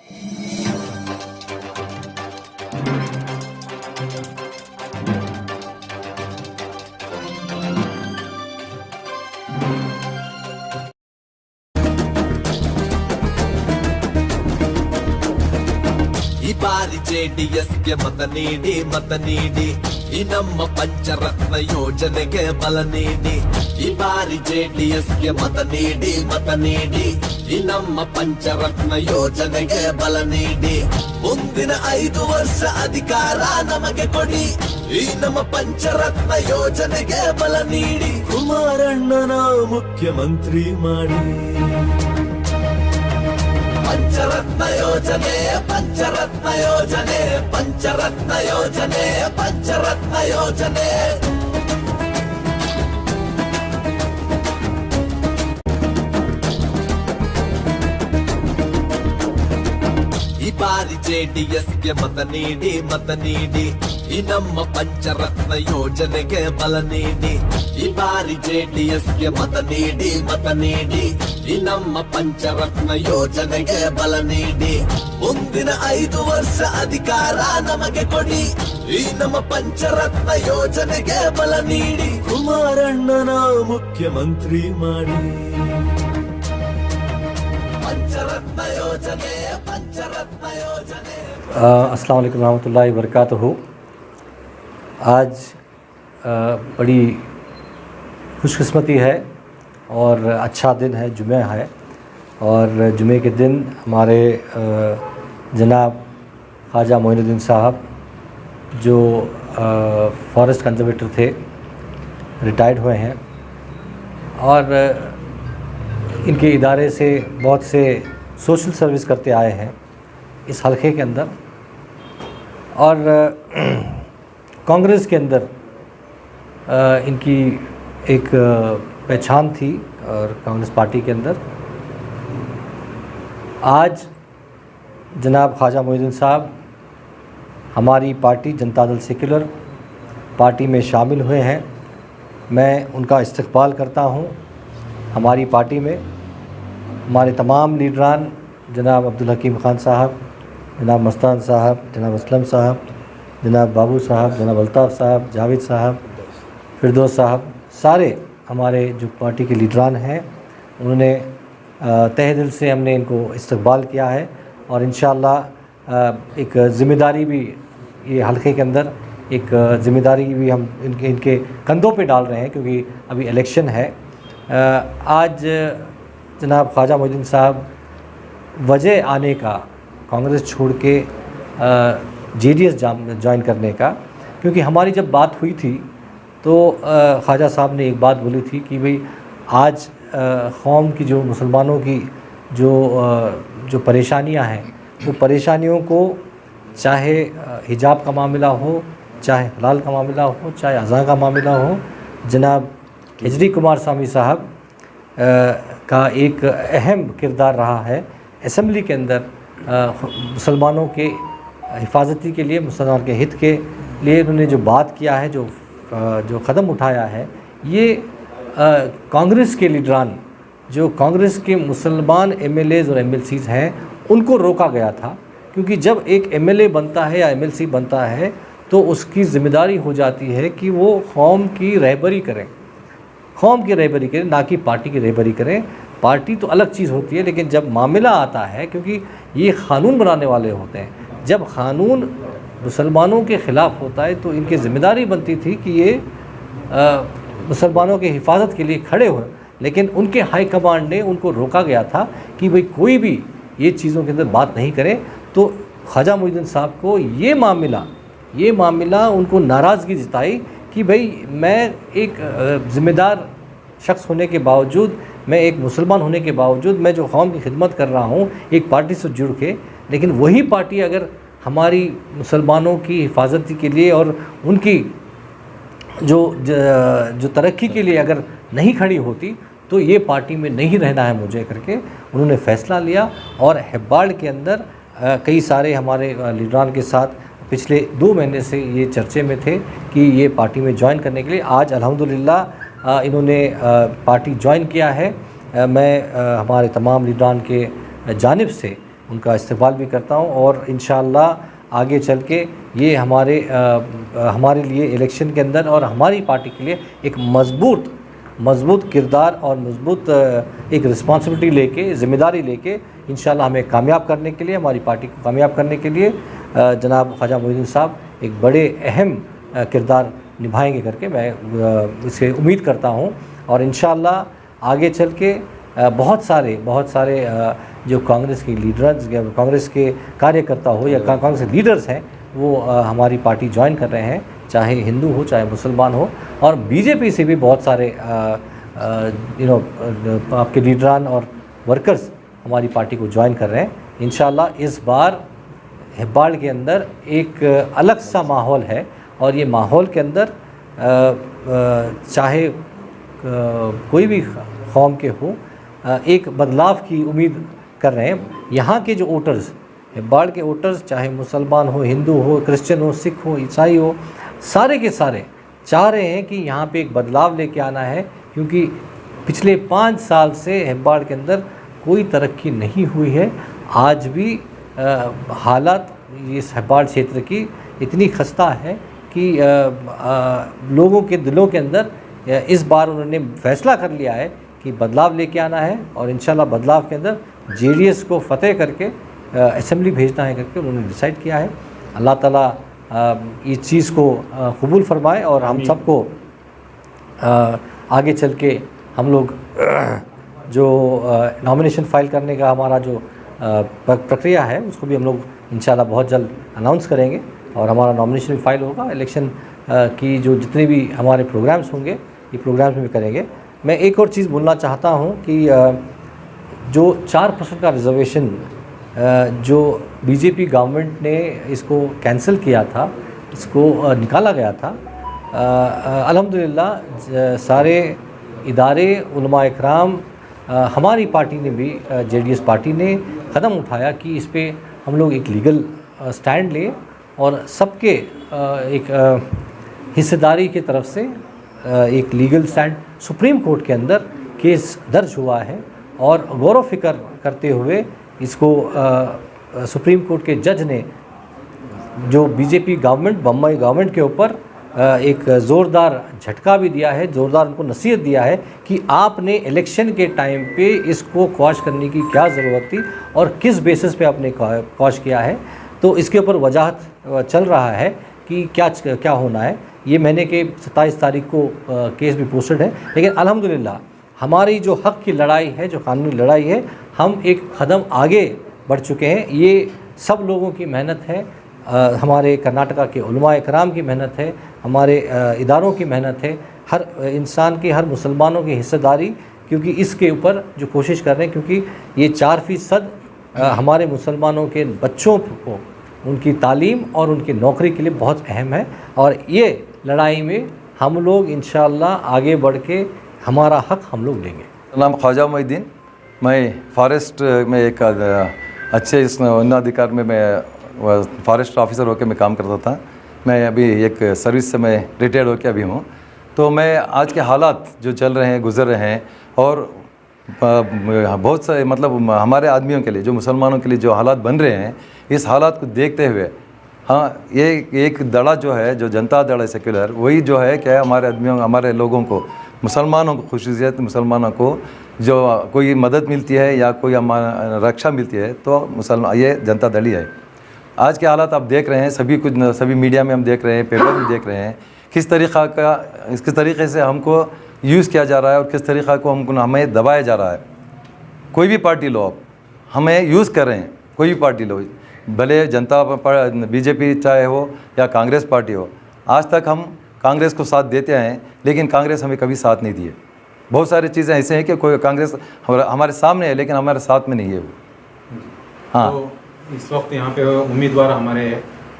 ಈ ಬಾರಿ ಜೆಡಿಎಸ್ಗೆ ಮತ ನೀಡಿ ಈ ನಮ್ಮ ಪಂಚರತ್ನ ಯೋಜನೆಗೆ ಬಲ ನೀಡಿ. ಈ ಬಾರಿ ಜೆಡಿಎಸ್ಗೆ ಮತ ನೀಡಿ ಈ ನಮ್ಮ ಪಂಚರತ್ನ ಯೋಜನೆಗೆ ಬಲ ನೀಡಿ. ಮುಂದಿನ 5 ವರ್ಷ ಅಧಿಕಾರ ನಮಗೆ ಕೊಡಿ, ಈ ನಮ್ಮ ಪಂಚರತ್ನ ಯೋಜನೆಗೆ ಬಲ ನೀಡಿ. ಕುಮಾರಣ್ಣನ ಮುಖ್ಯಮಂತ್ರಿ ಮಾಡಿ. ಪಂಚರತ್ನ ಯೋಜನೆ ಪಂಚರತ್ನ ಯೋಜನೆ ಪಂಚರತ್ನ ಯೋಜನೆ ಪಂಚರತ್ನ ಯೋಜನೆ. ಈ ಬಾರಿ ಜೆಡಿಎಸ್ಗೆ ಮತ ನೀಡಿ ಈ ನಮ್ಮ ಪಂಚರತ್ನ ಯೋಜನೆಗೆ ಬಲ ನೀಡಿ. ಈ ಬಾರಿ ಜೆಡಿಎಸ್ಗೆ ಮತ ನೀಡಿ ಈ ನಮ್ಮ ಪಂಚರತ್ನ ಯೋಜನೆಗೆ ಬಲ ನೀಡಿ. ಮುಂದಿನ 5 ವರ್ಷ ಅಧಿಕಾರ ನಮಗೆ ಕೊಡಿ, ಈ ನಮ್ಮ ಪಂಚರತ್ನ ಯೋಜನೆಗೆ ಬಲ ನೀಡಿ. ಕುಮಾರಣ್ಣನ ಮುಖ್ಯಮಂತ್ರಿ ಮಾಡಿ. ಪಂಚರತ್ನ ಯೋಜನೆ ಪಂಚರತ್ನ ಯೋಜನೆ. अस्सलाम वालेकुम रहमतुल्लाहि व बरकातहू। आज बड़ी खुशकिस्मती है और अच्छा दिन है, जुमे है। और जुमे के दिन हमारे जनाब ख्वाजा मोइनुद्दीन साहब जो फॉरेस्ट कंजर्वेटर थे, रिटायर्ड हुए हैं और इनके इदारे से बहुत से सोशल सर्विस करते आए हैं इस हलके के अंदर। और कांग्रेस के अंदर इनकी एक पहचान थी और कांग्रेस पार्टी के अंदर आज जनाब ख्वाजा मोइनुद्दीन साहब हमारी party Janata Dal secular party में शामिल हुए हैं। मैं उनका इस्तकबाल करता हूं। हमारी पार्टी में हमारे तमाम लीडरान जनाब अब्दुल हकीम खान साहब, जनाब मस्तान साहब, जनाब असलम साहब, जनाब बाबू साहब, जनाब अल्ताफ़ साहब, जावेद साहब, फिरदौस साहब, सारे हमारे जो पार्टी के लीडरान हैं उन्होंने तहे दिल से हमने इनको इस्तकबाल किया है। और इंशाअल्लाह एक ज़िम्मेदारी भी ये हलके के अंदर एक ज़िम्मेदारी भी हम इनके कंधों पे डाल रहे हैं क्योंकि अभी इलेक्शन है। आज जनाब ख्वाजा मोइनुद्दीन साहब वजह आने का कांग्रेस छोड़ के जेडीएस ज्वाइन करने का, क्योंकि हमारी जब बात हुई थी तो ख्वाजा साहब ने एक बात बोली थी कि भाई आज कौम की जो मुसलमानों की जो परेशानियां हैं वो परेशानियों को चाहे हिजाब का मामला हो, चाहे हलाल का मामला हो, चाहे अज़ा का मामला हो, जनाब एचडी कुमार स्वामी साहब का एक अहम किरदार रहा है असम्बली के अंदर। मुसलमानों के हिफाजती के लिए, मुसलमान के हित के लिए उन्होंने जो बात किया है, जो क़दम उठाया है, ये कांग्रेस के लीडरान जो कांग्रेस के मुसलमान एमएलएज़ और एमएलसीज़ हैं उनको रोका गया था। क्योंकि जब एक एमएलए बनता है या एमएलसी बनता है तो उसकी ज़िम्मेदारी हो जाती है कि वो कौम की रहबरी करें, ना कि पार्टी की रहबरी करें। पार्टी तो अलग चीज़ होती है, लेकिन जब मामला आता है, क्योंकि ये क़ानून बनाने वाले होते हैं, जब क़ानून मुसलमानों के ख़िलाफ़ होता है तो इनकी ज़िम्मेदारी बनती थी कि ये मुसलमानों के हिफाजत के लिए खड़े हों। लेकिन उनके हाई कमांड ने उनको रोका गया था कि भाई कोई भी ये चीज़ों के अंदर बात नहीं करे। तो ख्वाजा मोइनुद्दीन साहब को ये मामला उनको नाराज़गी जताई कि भाई मैं एक ज़िम्मेदार शख्स होने के बावजूद, मैं एक मुसलमान होने के बावजूद, मैं जो कौम की खिदमत कर रहा हूँ एक पार्टी से जुड़ के, लेकिन वही पार्टी अगर हमारी मुसलमानों की हिफाजती के लिए और उनकी जो तरक्की के लिए अगर नहीं खड़ी होती तो ये पार्टी में नहीं रहना है मुझे करके उन्होंने फ़ैसला लिया। और हेब्बाड़ के अंदर कई सारे हमारे लीडरान के साथ पिछले 2 महीने से ये चर्चे में थे कि ये पार्टी में ज्वाइन करने के लिए। आज अल्हम्दुलिल्लाह इन्होंने पार्टी ज्वाइन किया है। मैं हमारे तमाम लीडरान के जानिब से उनका इस्तेमाल भी करता हूँ और इंशाअल्लाह आगे चल के ये हमारे लिए इलेक्शन के अंदर और हमारी पार्टी के लिए एक मज़बूत किरदार और मज़बूत एक रिस्पॉन्सिबिलिटी लेके, ज़िम्मेदारी लेके इंशाअल्लाह हमें कामयाब करने के लिए, हमारी पार्टी को कामयाब करने के लिए जनाब ख्वाजा मोइनुद्दीन साहब एक बड़े अहम किरदार निभाएंगे करके मैं इससे उम्मीद करता हूँ। और इंशाअल्लाह आगे चल के बहुत सारे जो कांग्रेस के लीडर्स या कांग्रेस के कार्यकर्ता हो या कांग्रेस के लीडर्स हैं वो हमारी पार्टी ज्वाइन कर रहे हैं, चाहे हिंदू हो चाहे मुसलमान हो। और बीजेपी से भी बहुत सारे आपके लीडरान और वर्कर्स हमारी पार्टी को ज्वाइन कर रहे हैं। इंशाअल्लाह इस बार हेब्बाड़ के अंदर एक अलग सा माहौल है और ये माहौल के अंदर चाहे कोई भी कौम के हो एक बदलाव की उम्मीद कर रहे हैं। यहाँ के जो वोटर्स, हेब्बाड़ के वोटर्स, चाहे मुसलमान हो, हिंदू हो, क्रिश्चियन हो, सिख हो, ईसाई हो, सारे के सारे चाह रहे हैं कि यहाँ पे एक बदलाव लेके आना है, क्योंकि पिछले 5 साल से हेब्बाड़ के अंदर कोई तरक्की नहीं हुई है। आज भी हालात इस हेब्बाड़ क्षेत्र की इतनी खस्ता है कि लोगों के दिलों के अंदर इस बार उन्होंने फैसला कर लिया है कि बदलाव लेके आना है और इंशाल्लाह बदलाव के अंदर जेडीएस को फतेह करके असेंबली भेजना है करके उन्होंने डिसाइड किया है। अल्लाह ताला इस चीज़ को कबूल फरमाए और हम सबको आगे चल के हम लोग जो नॉमिनेशन फ़ाइल करने का हमारा जो प्रक्रिया है उसको भी हम लोग इंशाल्लाह बहुत जल्द अनाउंस करेंगे और हमारा नॉमिनेशन फाइल होगा। इलेक्शन की जो जितने भी हमारे प्रोग्राम्स होंगे ये प्रोग्राम्स में भी करेंगे। मैं एक और चीज़ बोलना चाहता हूँ कि जो 4% का रिजर्वेशन जो बीजेपी गवर्नमेंट ने इसको कैंसिल किया था, इसको निकाला गया था, अल्हम्दुलिल्लाह सारे इदारे, उलमा इकराम, हमारी पार्टी ने भी जेडीएस पार्टी ने कदम उठाया कि इस पे हम लोग एक लीगल स्टैंड लें और सबके एक हिस्सेदारी की तरफ से एक लीगल स्टैंड सुप्रीम कोर्ट के अंदर केस दर्ज हुआ है और गौर व फिक्र करते हुए इसको सुप्रीम कोर्ट के जज ने जो बीजेपी गवर्नमेंट, बम्बई गवर्नमेंट के ऊपर एक ज़ोरदार झटका भी दिया है, ज़ोरदार उनको नसीहत दिया है कि आपने इलेक्शन के टाइम पे इसको क्वाश करने की क्या ज़रूरत थी और किस बेसिस पे आपने क्वाश किया है। तो इसके ऊपर वजाहत चल रहा है कि क्या होना है। ये महीने के 27 तारीख को केस भी पोस्टेड है, लेकिन अल्हम्दुलिल्लाह हमारी जो हक़ की लड़ाई है, जो कानूनी लड़ाई है, हम एक कदम आगे बढ़ चुके हैं। ये सब लोगों की मेहनत है, हमारे कर्नाटका के उलमा इकराम की मेहनत है, हमारे इदारों की मेहनत है, हर इंसान की, हर मुसलमानों की हिस्सेदारी, क्योंकि इसके ऊपर जो कोशिश कर रहे हैं, क्योंकि ये 4% हमारे मुसलमानों के बच्चों को उनकी तालीम और उनकी नौकरी के लिए बहुत अहम है और ये लड़ाई में हम लोग इंशाअल्लाह आगे बढ़ के हमारा हक़ हम लोग लेंगे। नाम ख्वाजा मोइनुद्दीन, मैं फॉरेस्ट में एक अच्छे इस उन्नाधिकार में मैं फॉरेस्ट ऑफिसर होकर मैं काम करता था। मैं अभी एक सर्विस से मैं रिटायर्ड होकर अभी हूँ। तो मैं आज के हालात जो चल रहे हैं, गुज़र रहे हैं और बहुत सारे मतलब हमारे आदमियों के लिए, जो मुसलमानों के लिए जो हालात बन रहे हैं, इस हालात को देखते हुए हाँ, ये एक दड़ा जो है, जो जनता दल है सेक्युलर, वही जो है क्या हमारे आदमियों, हमारे लोगों को, मुसलमानों को, खुसूसियत मुसलमानों को जो कोई मदद मिलती है या कोई रक्षा मिलती है तो मुसलमान, ये जनता दल ही है। आज के हालात आप देख रहे हैं, सभी मीडिया में हम देख रहे हैं, पेपर में देख रहे हैं किस तरीक़े से हमको यूज़ किया जा रहा है और किस तरीक़ा को हमें दबाया जा रहा है। कोई भी पार्टी लो, आप हमें यूज़ कर रहे हैं, कोई भी पार्टी लो, भले जनता बीजेपी चाहे हो या कांग्रेस पार्टी हो। आज तक हम कांग्रेस को साथ देते हैं, लेकिन कांग्रेस हमें कभी साथ नहीं दिए। बहुत सारी चीज़ें ऐसे हैं कि कोई कांग्रेस हमारे सामने है लेकिन हमारे साथ में नहीं है वो। हाँ, तो इस वक्त यहाँ पे उम्मीदवार हमारे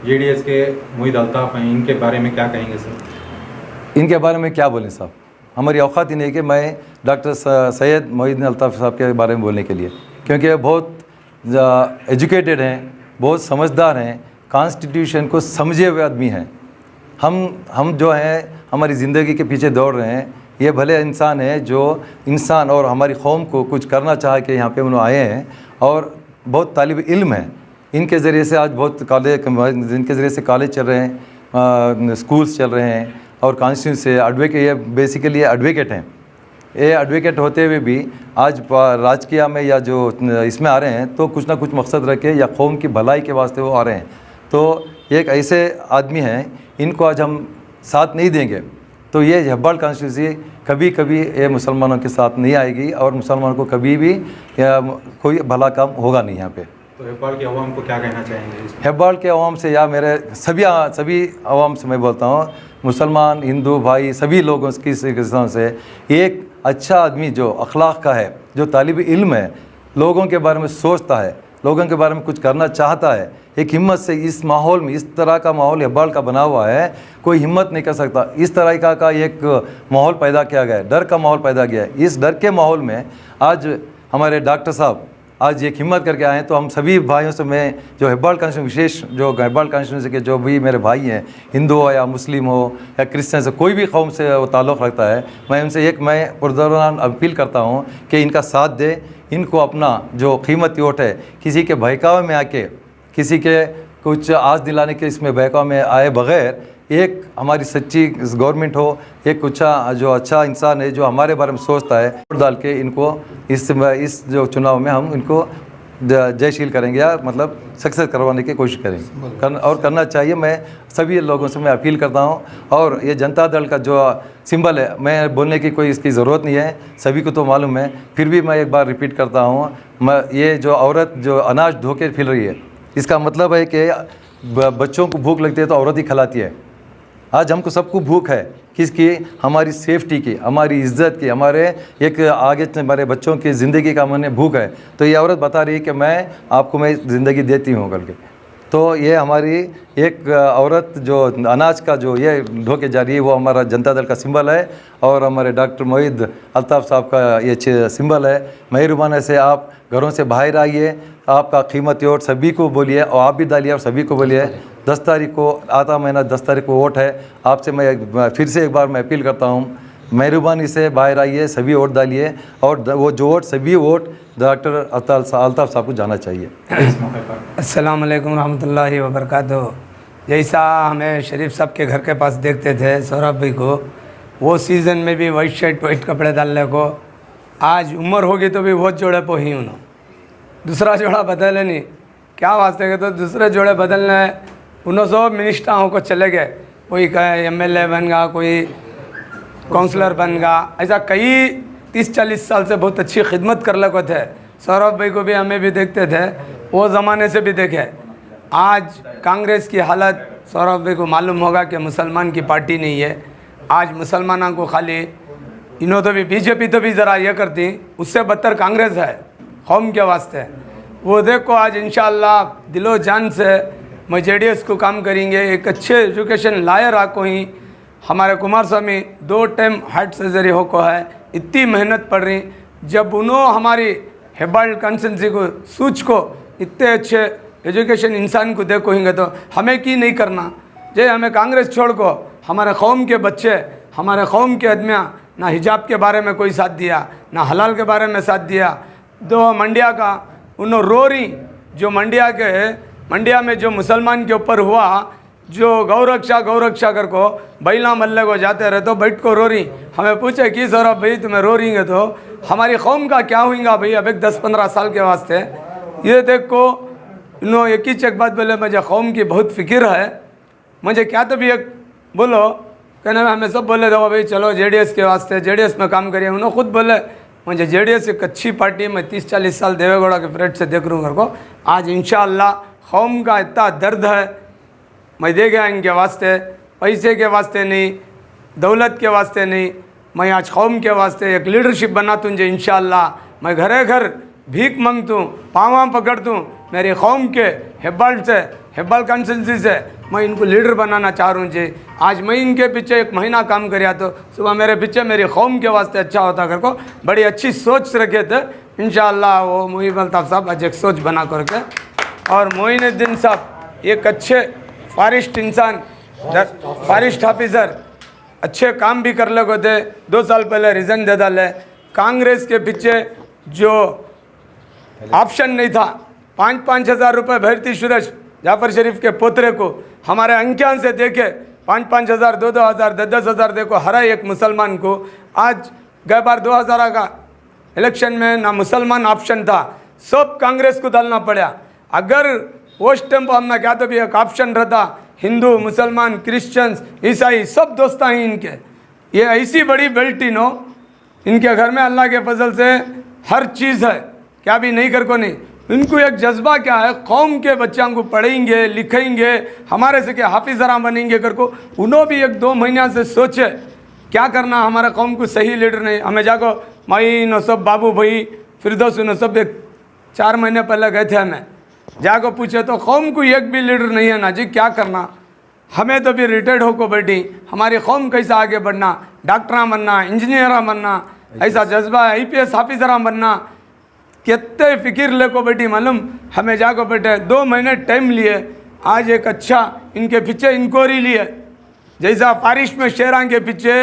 जेडीएस के मोहित अल्ताफ़ हैं, इनके बारे में क्या कहेंगे सर? इनके बारे में क्या बोलें साहब, हमारी औकात ही नहीं कि मैं डॉक्टर सैयद मोहिउद्दीन अल्ताफ़ साहब के बारे में बोलने के लिए, क्योंकि बहुत एजुकेटेड हैं, बहुत समझदार हैं, कॉन्स्टिट्यूशन को समझे हुए आदमी हैं। हम जो हैं हमारी ज़िंदगी के पीछे दौड़ रहे हैं, ये भले इंसान है जो इंसान और हमारी कौम को कुछ करना चाह के यहाँ पे उन्होंने आए हैं और बहुत तालिब इल्म हैं, इनके ज़रिए से आज बहुत कॉलेज, इनके ज़रिए से कॉलेज चल रहे हैं, स्कूल्स चल रहे हैं और कॉन्स्टिट्यूंसी से एडवोकेट, ये बेसिकली एडवोकेट हैं। ये एडवोकेट होते हुए भी आज राजकीय में या जो इसमें आ रहे हैं तो कुछ ना कुछ मकसद रखे या कौम की भलाई के वास्ते वो आ रहे हैं। तो एक ऐसे आदमी हैं, इनको आज हम साथ नहीं देंगे तो ये हेब्बाल कॉन्स्टिट्यूंसी कभी कभी ये मुसलमानों के साथ नहीं आएगी और मुसलमानों को कभी भी कोई भला काम होगा नहीं यहाँ पे। तो हेब्बाल के अवाम को क्या कहना चाहेंगे इसमें? हेब्बाल के अवाम से या मेरे सभी अवाम से मैं बोलता हूँ, मुसलमान हिंदू भाई सभी लोगों की किस्म से एक अच्छा आदमी जो अखलाक का है, जो तालिब इल्म है, लोगों के बारे में सोचता है, लोगों के बारे में कुछ करना चाहता है, एक हिम्मत से इस माहौल में, इस तरह का माहौल हेब्बाल का बना हुआ है, कोई हिम्मत नहीं कर सकता। इस तरह का एक माहौल पैदा किया गया है, डर का माहौल पैदा किया है। इस डर के माहौल में आज हमारे डॉक्टर साहब आज एक हिम्मत करके आए हैं। तो हम सभी भाइयों से मैं जो हेब्बाल कॉन्स्टिट्यूंसी, विशेष जो हेब्बाल कॉन्स्टिट्यूंसी के जो भी मेरे भाई हैं, हिंदू हो या मुस्लिम हो या क्रिश्चियन से, कोई भी कौम से वो ताल्लुक़ रखता है, मैं उनसे मैं पुरदौरान अपील करता हूँ कि इनका साथ दे, इनको अपना जो कीमती वोट है, किसी के बहकावे में आके, किसी के कुछ आस दिलाने के इसमें बहकावे में आए बग़ैर एक हमारी सच्ची गवर्नमेंट हो, एक अच्छा इंसान है जो हमारे बारे में सोचता है, वोट डाल के इनको इस जो चुनाव में हम इनको जयशील करेंगे या मतलब सक्सेस करवाने की कोशिश करेंगे और करना चाहिए। मैं सभी लोगों से मैं अपील करता हूं। और ये जनता दल का जो सिंबल है, मैं बोलने की कोई इसकी ज़रूरत नहीं है, सभी को तो मालूम है, फिर भी मैं एक बार रिपीट करता हूँ। ये जो औरत जो अनाज धो के फिर रही है, इसका मतलब है कि बच्चों को भूख लगती है तो औरत ही खिलाती है। आज हमको सबको भूख है, किसकी? हमारी सेफ्टी की, हमारी इज्जत की, हमारे एक आगे हमारे बच्चों की ज़िंदगी का मैंने भूख है। तो ये औरत बता रही है कि मैं ज़िंदगी देती हूँ करके। तो ये हमारी एक औरत जो अनाज का जो ये ढो के जा रही है, वो हमारा जनता दल का सिंबल है और हमारे डॉक्टर मोहित अल्ताफ़ साहब का ये सिंबल है। मेहरबानी से आप घरों से बाहर आइए, आपका कीमती वोट सभी को बोलिए और आप भी डालिए और सभी को बोलिए। 10 तारीख को, आता महीना 10 तारीख को वोट है। आपसे मैं फिर से एक बार मैं अपील करता हूँ, मेहरबानी से बाहर आइए, सभी वोट डालिए और वो जो वोट सभी वोट डॉक्टर अल्ताफ़ साहब को जाना चाहिए। अस्सलाम वालेकुम रहमतुल्लाहि व बरकातहू। जैसा हमें शरीफ साहब के घर के पास देखते थे सौरभ भाई को, वो सीज़न में भी वाइट शर्ट वाइट कपड़े डालने को, आज उम्र होगी तो भी बहुत जोड़े पो ही उन्होंने दूसरा जोड़ा बदले नहीं। क्या वास्ते के तो दूसरे जोड़े बदलने उन्होंने सब मिनिस्टरों को चले गए, कोई MLA बन गया, कोई काउंसलर बन गया। ऐसा कई 30-40 साल से बहुत अच्छी खिदमत कर लगे थे। सौरभ भाई को भी हमें भी देखते थे, वो ज़माने से भी देखे। आज कांग्रेस की हालत सौरभ भाई को मालूम होगा कि मुसलमान की पार्टी नहीं है। आज मुसलमानों को खाली इन्हों तो भी बीजेपी तो भी ज़रा ये करती, उससे बदतर कांग्रेस है कौम के वास्ते। वो देखो आज इंशाअल्लाह दिलो जान से मैं JDS को काम करेंगे। एक अच्छे एजुकेशन लायर आको ही हमारे कुमार स्वामी 2 टाइम हार्ट सर्जरी हो को है, इतनी मेहनत पड़ रही। जब उन्होंने हमारी हेब्बाल कॉन्स्टिट्यूंसी को सूच को इतने अच्छे एजुकेशन इंसान को देखो हिंगे तो हमें की नहीं करना। जे हमें कांग्रेस छोड़ को हमारे कौम के बच्चे, हमारे कौम के आदमियाँ ना हिजाब के बारे में कोई साथ दिया, ना हलाल के बारे में साथ दिया। 2 मंडिया का उन्होंने रो रही, जो मंडिया में जो मुसलमान के ऊपर हुआ, जो गौरक्षा कर को बैला मल्ले को जाते रहे तो बैठ को रो रही। हमें पूछे कि सौरभ भाई तुम्हें रो रही है तो हमारी कौम का क्या होगा भाई अब एक 10-15 साल के वास्ते। ये देखो इन्होंने एक ही चेक बात बोले, मुझे कौम की बहुत फिक्र है, मुझे क्या तो भी एक बोलो कहने में हमें सब बोले दो भाई चलो JDS के वास्ते JDS में काम करिए। उन्होंने खुद बोले मुझे JDS एक अच्छी पार्टी, मैं 30-40 साल देवेगौड़ा के पीरियड से देख रहा हूँ घर को। आज इंशाअल्लाह कौम का इतना दर्द है, मैं दे गया इनके वास्ते, पैसे के वास्ते नहीं, दौलत के वास्ते नहीं, मैं आज कौम के वास्ते एक लीडरशिप बनाता हूँ। इंशाअल्लाह मैं घरे घर भीख मांगता हूँ, पाँव पकड़ता हूँ, मेरी कौम के हेब्बाल कॉन्स्टिट्यूंसी से मैं इनको लीडर बनाना चाह रहा हूँ जी। आज मैं इनके पीछे 1 महीना काम कराया तो सुबह मेरे पीछे मेरी कौम के वास्ते अच्छा होता कर को बड़ी अच्छी सोच रखे थे। इंशाअल्लाह वो मोहित अल्ताफ़ साहब आज एक सोच बना करके, और मोइनुद्दीन साहब एक अच्छे फॉरेस्ट इंसान, फॉरेस्ट ऑफिसर, अच्छे काम भी कर लगे थे। 2 साल पहले रिज़ाइन दे डाले। कांग्रेस के पीछे जो ऑप्शन नहीं था, 5-5 हज़ार रुपये भरती सुरेश जाफर शरीफ के पोतरे को हमारे अंकियां से देखे 5-5 हज़ार 2-2 हज़ार 10-10 हज़ार देखो हर एक मुसलमान को। आज गए बार 2000 का इलेक्शन में ना मुसलमान ऑप्शन था, सब कांग्रेस को डालना पड़ा। अगर उस टाइम पर हमने क्या तो भी एक ऑप्शन रहता, हिंदू मुसलमान क्रिश्चियंस ईसाई सब दोस्त हैं इनके। ये ऐसी बड़ी बेल्टी नो, इनके घर में अल्लाह के फजल से हर चीज़ है, क्या भी नहीं कर को नहीं। इनको एक जज्बा क्या है, कौम के बच्चों को पढ़ेंगे लिखेंगे, हमारे से क्या हाफिजरा बनेंगे कर को। उन्होंने भी 1-2 महीना से सोचे क्या करना, हमारा कौम को सही लीडर नहीं। हमें जाको मई न सब बाबू भाई फिरदौस न सब 4 महीने पहले गए थे, हमें जाको पूछे तो कौम को एक भी लीडर नहीं है ना जी, क्या करना। हमें तो भी रिटायर्ड होकर बैठी, हमारी कौम कैसा आगे बढ़ना, डॉक्टर बनना, इंजीनियर बनना, ऐसा जज्बा है, IPS ऑफिसर बनना, कितने फिक्र लेको बैठी मालूम। हमें जाको बैठे 2 महीने टाइम लिए, आज एक अच्छा इनके पीछे इंक्वायरी लिए, जैसा बारिश में शेरां के पीछे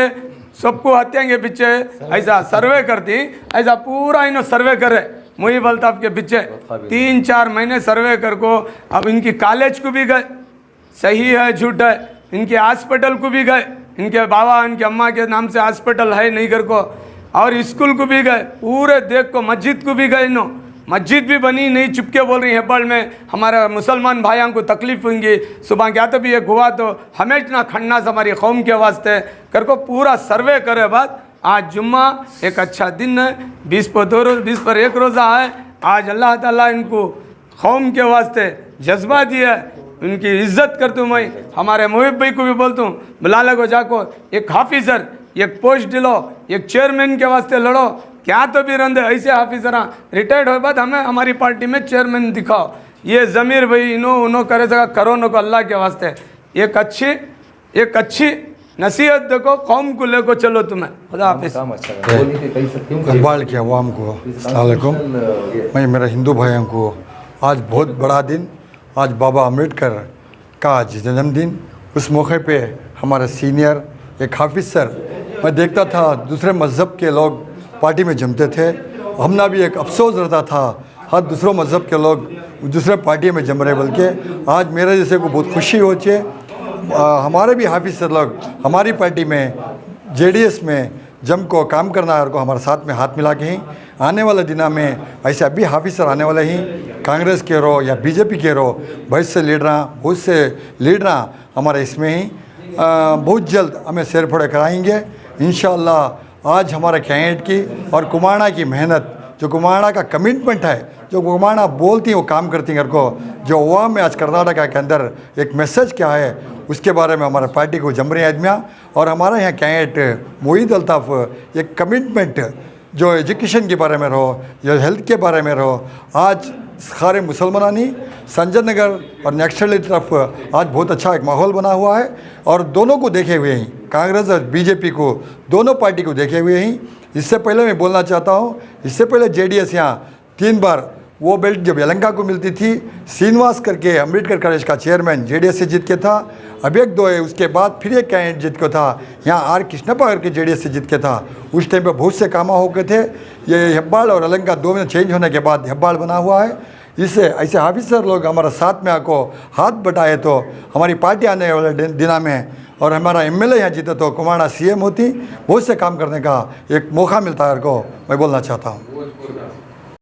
सबको हत्या के पीछे ऐसा सर्वे करती, ऐसा पूरा इन्हों सर्वे करे मुहिब अल्ताफ के पीछे 3-4 महीने सर्वे कर को। अब इनकी कॉलेज को भी गए, सही है झूठ है, इनके हॉस्पिटल को भी गए, इनके बाबा इनके अम्मा के नाम से हॉस्पिटल है नहीं कर को, और स्कूल को भी गए, पूरे देख को मस्जिद को भी गए। नो मस्जिद भी बनी नहीं, चुपके बोल रही है हेब्बाल में हमारे मुसलमान भाइयों को तकलीफ होंगी, सुबह क्या तो भी एक हुआ तो हमें इतना खड़ना हमारी कौम के वास्ते कर को पूरा सर्वे करे बाद आज जुम्मा एक अच्छा दिन है, 20 पर 1 रोज़ा है। आज अल्लाह ताला इनको कौम के वास्ते जज्बा दिया, उनकी इज्जत करता हूँ मैं। हमारे मुहिब भाई को भी बोलता हूँ, बुला को जाको एक हाफिजर एक पोस्ट दिलो, एक चेयरमैन के वास्ते लड़ो, क्या तो भी रंधे ऐसे ऑफिसर रिटायर्ड हो बाद हमें हमारी पार्टी में चेयरमैन दिखाओ। ये ज़मीर भाई इनो करे सका करो नो को अल्लाह के वास्ते एक अच्छी नसीहत देखो, कौम को लेको चलो तुम्हें। खुदा हाफिज़। इकबाल के अवाम को अस्सलाम वालेकुम। मैं मेरा हिंदू भाइयों को आज बहुत बड़ा दिन, आज बाबा अम्बेडकर का आज जन्मदिन। उस मौके पे हमारा सीनियर एक हाफिज सर, मैं देखता था दूसरे मज़हब के लोग पार्टी में जमते थे, हमना भी एक अफसोस रहता था हर दूसरों मज़हब के लोग दूसरे पार्टी में जम रहे, बल्कि आज मेरे जैसे को बहुत खुशी हो चे हमारे भी हाफिज सर लोग हमारी पार्टी में JDS में जम को काम करना है और को हमारे साथ में हाथ मिला के ही आने वाले दिनों में ऐसे अभी हाफिज सर आने वाले ही कांग्रेस के रो या BJP के रो बहुत से लीडर हमारे इसमें ही बहुत जल्द हमें शेर फोड़े कराएंगे इंशाअल्लाह। आज हमारे कैंडिडेट की और कुमाणा की मेहनत, जो कुमाणा का कमिटमेंट है, जो कुमाणा बोलती हैं वो काम करती हैं को, जो अवाम में आज कर्नाटका के अंदर एक मैसेज क्या है उसके बारे में हमारे पार्टी को जम रही आदमियाँ। और हमारा यहाँ कैंडिडेट मोहिद अल्ताफ़ एक कमिटमेंट जो एजुकेशन के बारे में रहो या हेल्थ के बारे में रहो, आज सारे मुसलमानी संजय नगर और नेक्स्टल तरफ आज बहुत अच्छा एक माहौल बना हुआ है। और दोनों को देखे हुए ही कांग्रेस और BJP को, दोनों पार्टी को देखे हुए ही इससे पहले मैं बोलना चाहता हूँ, इससे पहले JDS यहाँ 3 बार वो बेल्ट जब यलंका को मिलती थी, श्रीनिवास करके अम्बेडकर कॉलेज का चेयरमैन JDS से जीत के था। अब 1-2 है उसके बाद फिर एक कैंडिडेट जीत के था, यहाँ R कृष्णप्पा करके JDS से जीत के था। उस टाइम पे बहुत से काम हो गए थे। ये हेब्बाल और यलंका 2 में चेंज होने के बाद हेब्बाल बना हुआ है। इससे ऐसे हाफिज सर लोग हमारे साथ में आको हाथ बटाए तो हमारी पार्टी आने वाले दिनों में और हमारा MLA यहाँ जीते तो कुमाणा CM होती, बहुत से काम करने का एक मौका मिलता है को मैं बोलना चाहता हूँ।